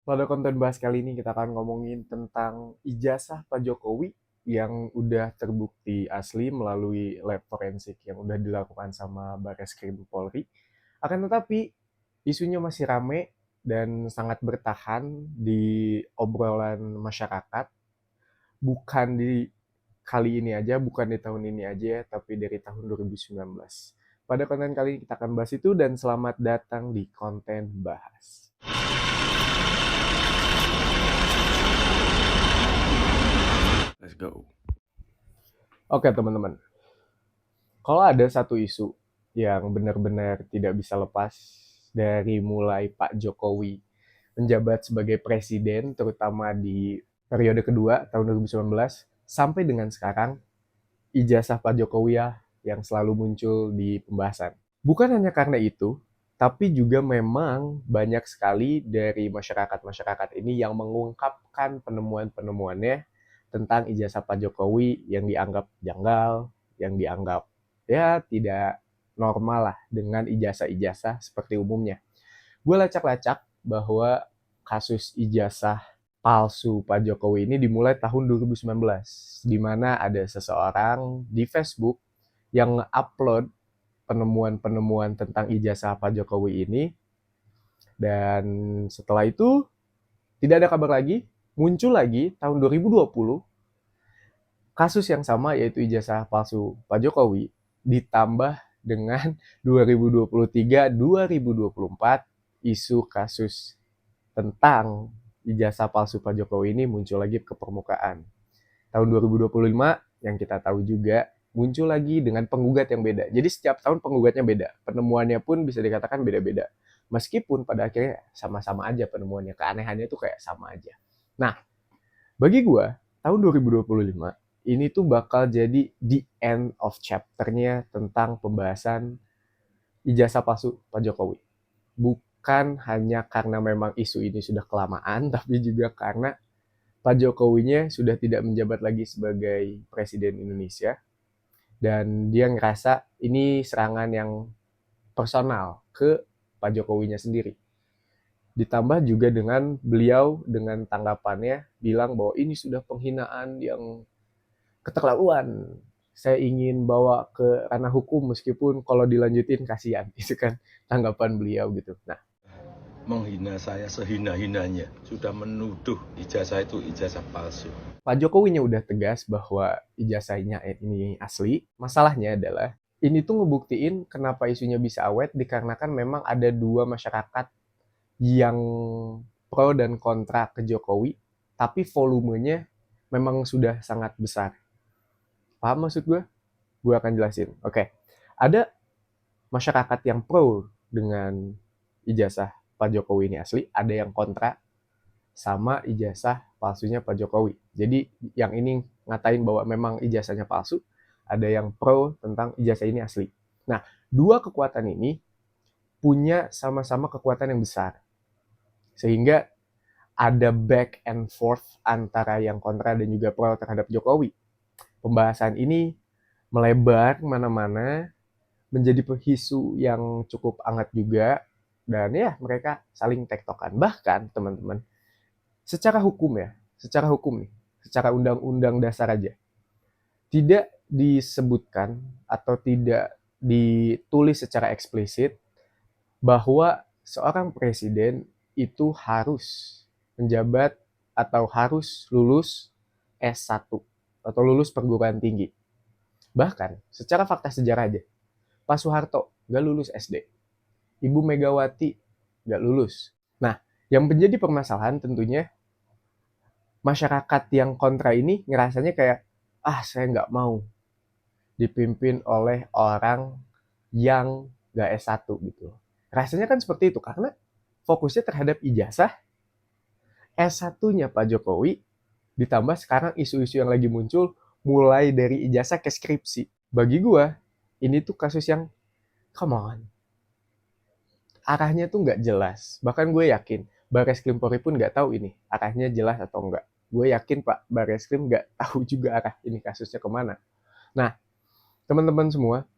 Pada konten bahas kali ini kita akan ngomongin tentang ijazah Pak Jokowi yang udah terbukti asli melalui lab forensik yang udah dilakukan sama Barreskrim Polri. Akan tetapi isunya masih rame dan sangat bertahan di obrolan masyarakat, bukan di kali ini aja, bukan di tahun ini aja, tapi dari tahun 2019. Pada konten kali ini kita akan bahas itu dan selamat datang di konten bahas. Let's go. Oke teman-teman, kalau ada satu isu yang benar-benar tidak bisa lepas dari mulai Pak Jokowi menjabat sebagai presiden, terutama di periode kedua tahun 2019, sampai dengan sekarang, ijazah Pak Jokowi ya yang selalu muncul di pembahasan. Bukan hanya karena itu, tapi juga memang banyak sekali dari masyarakat-masyarakat ini yang mengungkapkan penemuan-penemuannya tentang ijazah Pak Jokowi yang dianggap janggal, yang dianggap ya tidak normal lah dengan ijazah-ijazah seperti umumnya. Gue lacak-lacak bahwa kasus ijazah palsu Pak Jokowi ini dimulai tahun 2019, di mana ada seseorang di Facebook yang upload penemuan-penemuan tentang ijazah Pak Jokowi ini, dan setelah itu tidak ada kabar lagi, muncul lagi tahun 2020 kasus yang sama yaitu ijazah palsu Pak Jokowi ditambah dengan 2023-2024 isu kasus tentang ijazah palsu Pak Jokowi ini muncul lagi ke permukaan. Tahun 2025 yang kita tahu juga muncul lagi dengan penggugat yang beda. Jadi setiap tahun penggugatnya beda. Penemuannya pun bisa dikatakan beda-beda. Meskipun pada akhirnya sama-sama aja penemuannya. Keanehannya tuh kayak sama aja. Nah, bagi gue, tahun 2025 ini tuh bakal jadi the end of chapter-nya tentang pembahasan ijazah palsu Pak Jokowi. Bukan hanya karena memang isu ini sudah kelamaan, tapi juga karena Pak Jokowinya sudah tidak menjabat lagi sebagai Presiden Indonesia dan dia ngerasa ini serangan yang personal ke Pak Jokowinya sendiri. Ditambah juga dengan beliau dengan tanggapannya bilang bahwa ini sudah penghinaan yang keterlaluan. Saya ingin bawa ke ranah hukum meskipun kalau dilanjutin kasihan. Itu kan tanggapan beliau gitu. Nah, menghina saya sehina-hinanya, sudah menuduh ijazah itu ijazah palsu. Pak Jokowinya udah tegas bahwa ijazahnya ini asli. Masalahnya adalah ini tuh ngebuktiin kenapa isunya bisa awet dikarenakan memang ada dua masyarakat yang pro dan kontra ke Jokowi, tapi volumenya memang sudah sangat besar. Paham maksud gue? Gue akan jelasin. Oke, ada masyarakat yang pro dengan ijazah Pak Jokowi ini asli, ada yang kontra sama ijazah palsunya Pak Jokowi. Jadi yang ini ngatain bahwa memang ijazahnya palsu, ada yang pro tentang ijazah ini asli. Nah, dua kekuatan ini punya sama-sama kekuatan yang besar. Sehingga ada back and forth antara yang kontra dan juga pro terhadap Jokowi. Pembahasan ini melebar kemana-mana, menjadi isu yang cukup hangat juga, dan ya mereka saling tektokan. Bahkan teman-teman, secara hukum nih, secara undang-undang dasar aja, tidak disebutkan atau tidak ditulis secara eksplisit bahwa seorang presiden itu harus menjabat atau harus lulus S1 atau lulus perguruan tinggi. Bahkan secara fakta sejarah aja, Pak Soeharto nggak lulus SD, Ibu Megawati nggak lulus. Nah, yang menjadi permasalahan tentunya masyarakat yang kontra ini ngerasanya kayak, saya nggak mau dipimpin oleh orang yang nggak S1 gitu. Rasanya kan seperti itu, karena fokusnya terhadap ijazah S1-nya Pak Jokowi, ditambah sekarang isu-isu yang lagi muncul, mulai dari ijazah ke skripsi. Bagi gue, ini tuh kasus yang, come on, arahnya tuh nggak jelas. Bahkan gue yakin, Barreskrim Polri pun nggak tahu ini, arahnya jelas atau enggak. Gue yakin Pak Barreskrim nggak tahu juga arah ini kasusnya kemana. Nah, teman-teman semua,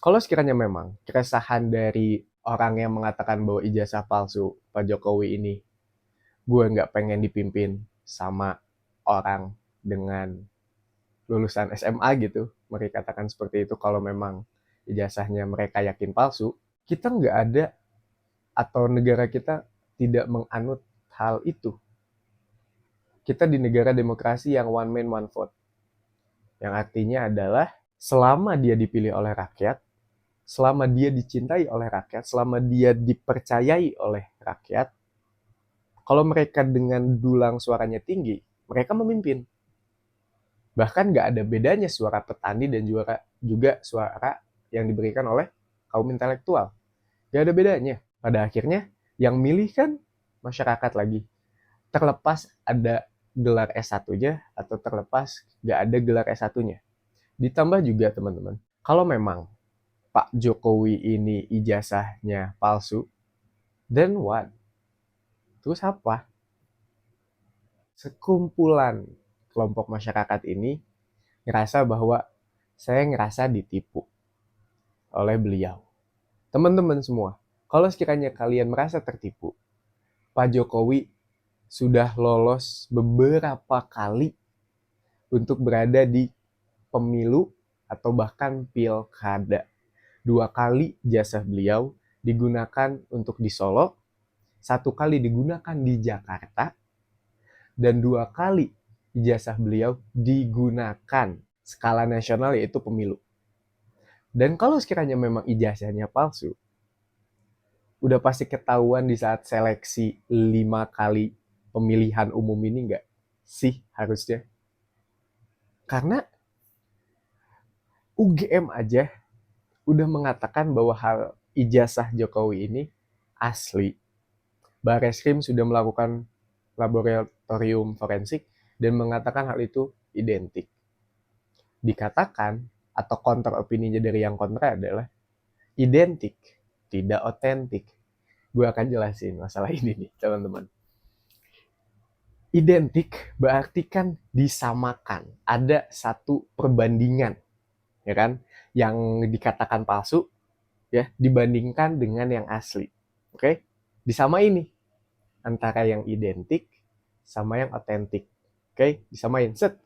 kalau sekiranya memang keresahan dari orang yang mengatakan bahwa ijazah palsu Pak Jokowi ini gue nggak pengen dipimpin sama orang dengan lulusan SMA gitu. Mereka katakan seperti itu kalau memang ijazahnya mereka yakin palsu. Kita nggak ada, atau negara kita tidak menganut hal itu. Kita di negara demokrasi yang one man one vote. Yang artinya adalah selama dia dipilih oleh rakyat, selama dia dicintai oleh rakyat, selama dia dipercayai oleh rakyat, kalau mereka dengan dulang suaranya tinggi, mereka memimpin. Bahkan nggak ada bedanya suara petani dan juga suara yang diberikan oleh kaum intelektual. Nggak ada bedanya. Pada akhirnya, yang milih kan masyarakat lagi. Terlepas ada gelar S1-nya atau terlepas nggak ada gelar S1-nya. Ditambah juga teman-teman, kalau memang Pak Jokowi ini ijazahnya palsu, then what? Terus apa? Sekumpulan kelompok masyarakat ini ngerasa bahwa saya ngerasa ditipu oleh beliau. Teman-teman semua, kalau sekiranya kalian merasa tertipu, Pak Jokowi sudah lolos beberapa kali untuk berada di pemilu atau bahkan pilkada. 2 kali jasa beliau digunakan untuk di Solo, 1 kali digunakan di Jakarta, dan 2 kali ijazah beliau digunakan skala nasional yaitu pemilu. Dan kalau sekiranya memang ijazahnya palsu, udah pasti ketahuan di saat seleksi 5 kali pemilihan umum ini nggak sih harusnya? Karena UGM aja udah mengatakan bahwa hal ijazah Jokowi ini asli. Bareskrim sudah melakukan laboratorium forensik dan mengatakan hal itu identik. Dikatakan, atau counter opininya dari yang kontra adalah identik, tidak otentik. Gue akan jelasin masalah ini nih, teman-teman. Identik berarti kan disamakan, ada satu perbandingan, ya kan? Yang dikatakan palsu, ya, dibandingkan dengan yang asli. Oke? Disamain nih antara yang identik sama yang otentik. Oke? Disamain. Set.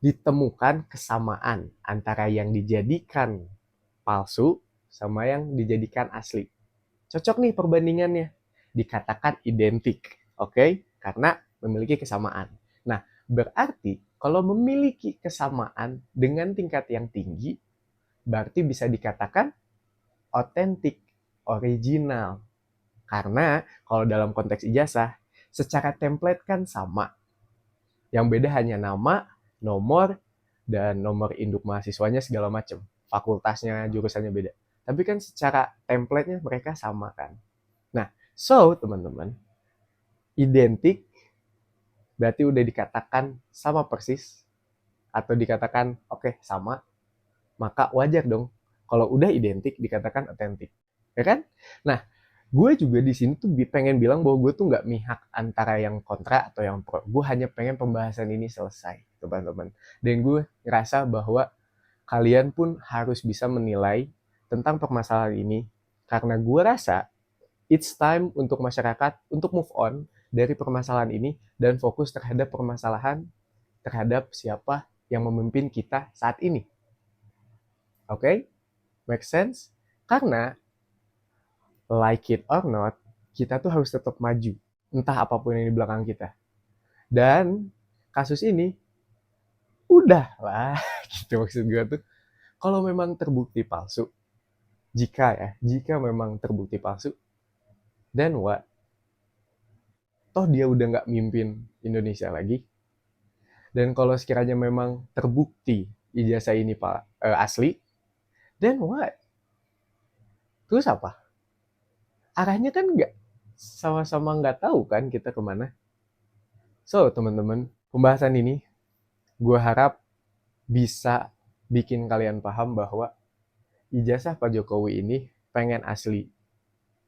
Ditemukan kesamaan antara yang dijadikan palsu sama yang dijadikan asli. Cocok nih perbandingannya. Dikatakan identik. Oke? Karena memiliki kesamaan. Nah, berarti kalau memiliki kesamaan dengan tingkat yang tinggi, berarti bisa dikatakan otentik, original. Karena kalau dalam konteks ijazah, secara template kan sama. Yang beda hanya nama, nomor, dan nomor induk mahasiswanya segala macam. Fakultasnya, jurusannya beda. Tapi kan secara template-nya mereka sama kan. Nah, so teman-teman, identik berarti udah dikatakan sama persis, atau dikatakan oke, sama, maka wajar dong kalau udah identik dikatakan otentik, ya kan? Nah, gue juga di sini tuh pengen bilang bahwa gue tuh nggak mihak antara yang kontra atau yang pro. Gue hanya pengen pembahasan ini selesai, teman-teman. Dan gue ngerasa bahwa kalian pun harus bisa menilai tentang permasalahan ini, karena gue rasa it's time untuk masyarakat untuk move on dari permasalahan ini dan fokus terhadap permasalahan terhadap siapa yang memimpin kita saat ini. Oke? Make sense? Karena like it or not, kita tuh harus tetap maju. Entah apapun yang di belakang kita. Dan kasus ini, udah lah. Gitu maksud gue tuh. Kalau memang terbukti palsu, jika memang terbukti palsu, then what? Toh dia udah nggak mimpin Indonesia lagi. Dan kalau sekiranya memang terbukti ijazah ini asli, then what? Terus apa? Arahnya kan nggak sama-sama nggak tahu kan kita kemana. So teman-teman, pembahasan ini gue harap bisa bikin kalian paham bahwa ijazah Pak Jokowi ini pengen asli,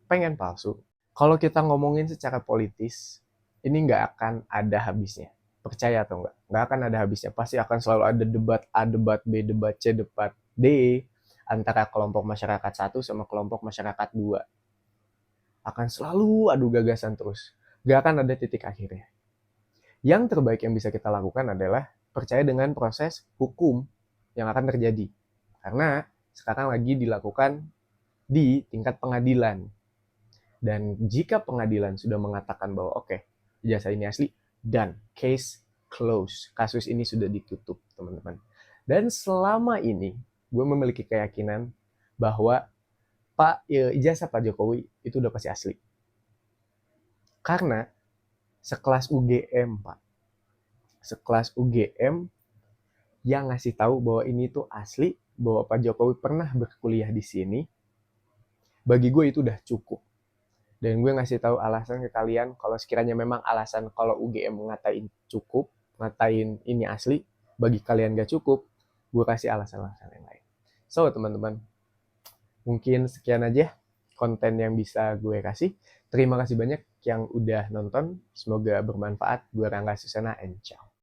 pengen palsu. Kalau kita ngomongin secara politis, ini nggak akan ada habisnya. Percaya atau nggak? Nggak akan ada habisnya. Pasti akan selalu ada debat A, debat B, debat C, debat D antara kelompok masyarakat 1 sama kelompok masyarakat 2. Akan selalu adu gagasan terus. Gak akan ada titik akhirnya. Yang terbaik yang bisa kita lakukan adalah percaya dengan proses hukum yang akan terjadi. Karena sekarang lagi dilakukan di tingkat pengadilan. Dan jika pengadilan sudah mengatakan bahwa oke, ijazah ini asli, dan case close. Kasus ini sudah ditutup, teman-teman. Dan selama ini, gue memiliki keyakinan bahwa ijazah Pak Jokowi itu udah pasti asli. Karena sekelas UGM, Pak. Sekelas UGM yang ngasih tahu bahwa ini tuh asli, bahwa Pak Jokowi pernah berkuliah di sini, bagi gue itu udah cukup. Dan gue ngasih tahu alasan ke kalian kalau sekiranya memang alasan kalau UGM ngatain cukup, ngatain ini asli, bagi kalian gak cukup, gue kasih alasan-alasan yang lain. So, teman-teman, mungkin sekian aja konten yang bisa gue kasih. Terima kasih banyak yang udah nonton. Semoga bermanfaat. Gue Rangga Susana and ciao.